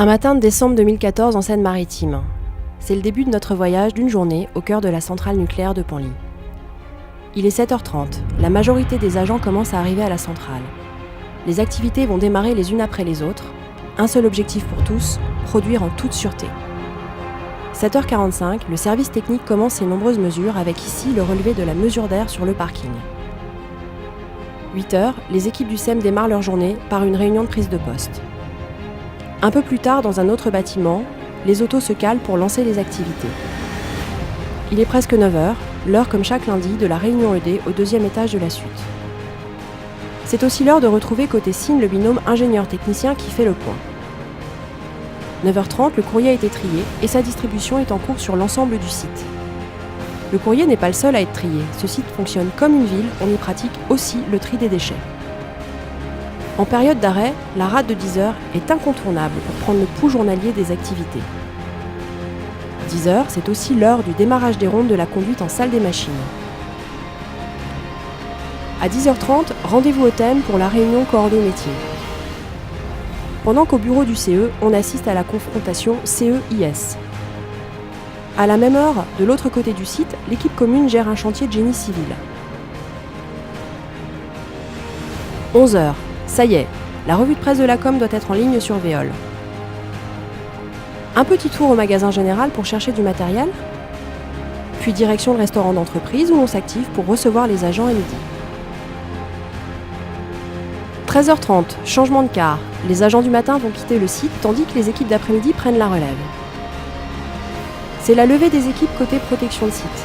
Un matin de décembre 2014 en Seine-Maritime. C'est le début de notre voyage d'une journée au cœur de la centrale nucléaire de Penly. Il est 7h30, la majorité des agents commencent à arriver à la centrale. Les activités vont démarrer les unes après les autres. Un seul objectif pour tous, produire en toute sûreté. 7h45, le service technique commence ses nombreuses mesures avec ici le relevé de la mesure d'air sur le parking. 8h, les équipes du SEM démarrent leur journée par une réunion de prise de poste. Un peu plus tard, dans un autre bâtiment, les autos se calent pour lancer les activités. Il est presque 9h, l'heure comme chaque lundi de la réunion ED au 2e étage de la suite. C'est aussi l'heure de retrouver côté SIN le binôme ingénieur-technicien qui fait le point. 9h30, le courrier a été trié et sa distribution est en cours sur l'ensemble du site. Le courrier n'est pas le seul à être trié, ce site fonctionne comme une ville, on y pratique aussi le tri des déchets. En période d'arrêt, la rade de 10h est incontournable pour prendre le pouls journalier des activités. 10h, c'est aussi l'heure du démarrage des rondes de la conduite en salle des machines. À 10h30, rendez-vous au thème pour la réunion coordo métier. Pendant qu'au bureau du CE, on assiste à la confrontation CE-IS. À la même heure, de l'autre côté du site, l'équipe commune gère un chantier de génie civil. 11h. Ça y est, la revue de presse de la com doit être en ligne sur Veolia. Un petit tour au magasin général pour chercher du matériel, puis direction le restaurant d'entreprise où l'on s'active pour recevoir les agents à midi. 13h30, changement de car. Les agents du matin vont quitter le site tandis que les équipes d'après-midi prennent la relève. C'est la levée des équipes côté protection de site.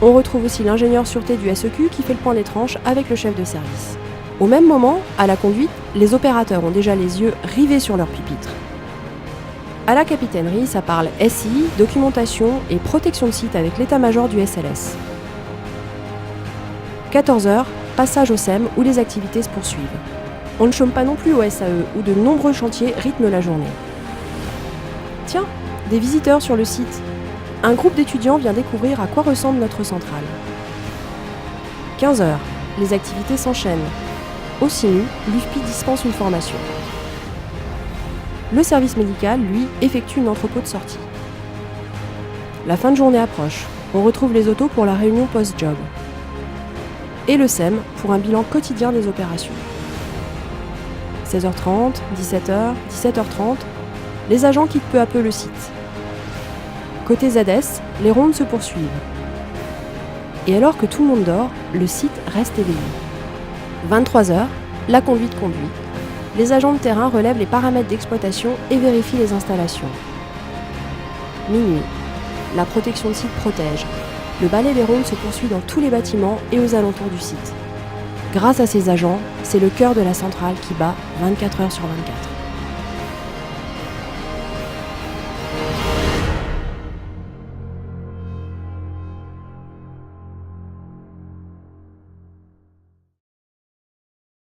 On retrouve aussi l'ingénieur sûreté du SEQ qui fait le point des tranches avec le chef de service. Au même moment, à la conduite, les opérateurs ont déjà les yeux rivés sur leur pupitre. À la capitainerie, ça parle SI, documentation et protection de site avec l'état-major du SLS. 14h, passage au SEM où les activités se poursuivent. On ne chôme pas non plus au SAE où de nombreux chantiers rythment la journée. Tiens, des visiteurs sur le site. Un groupe d'étudiants vient découvrir à quoi ressemble notre centrale. 15h, les activités s'enchaînent. Au CIMU, l'UFPI dispense une formation. Le service médical, lui, effectue une entrepôt de sortie. La fin de journée approche. On retrouve les autos pour la réunion post-job. Et le SEM pour un bilan quotidien des opérations. 16h30, 17h, 17h30, les agents quittent peu à peu le site. Côté ZS, les rondes se poursuivent. Et alors que tout le monde dort, le site reste éveillé. 23h, la conduite conduit. Les agents de terrain relèvent les paramètres d'exploitation et vérifient les installations. Minuit, la protection de site protège. Le balai des rondes se poursuit dans tous les bâtiments et aux alentours du site. Grâce à ces agents, c'est le cœur de la centrale qui bat 24h sur 24.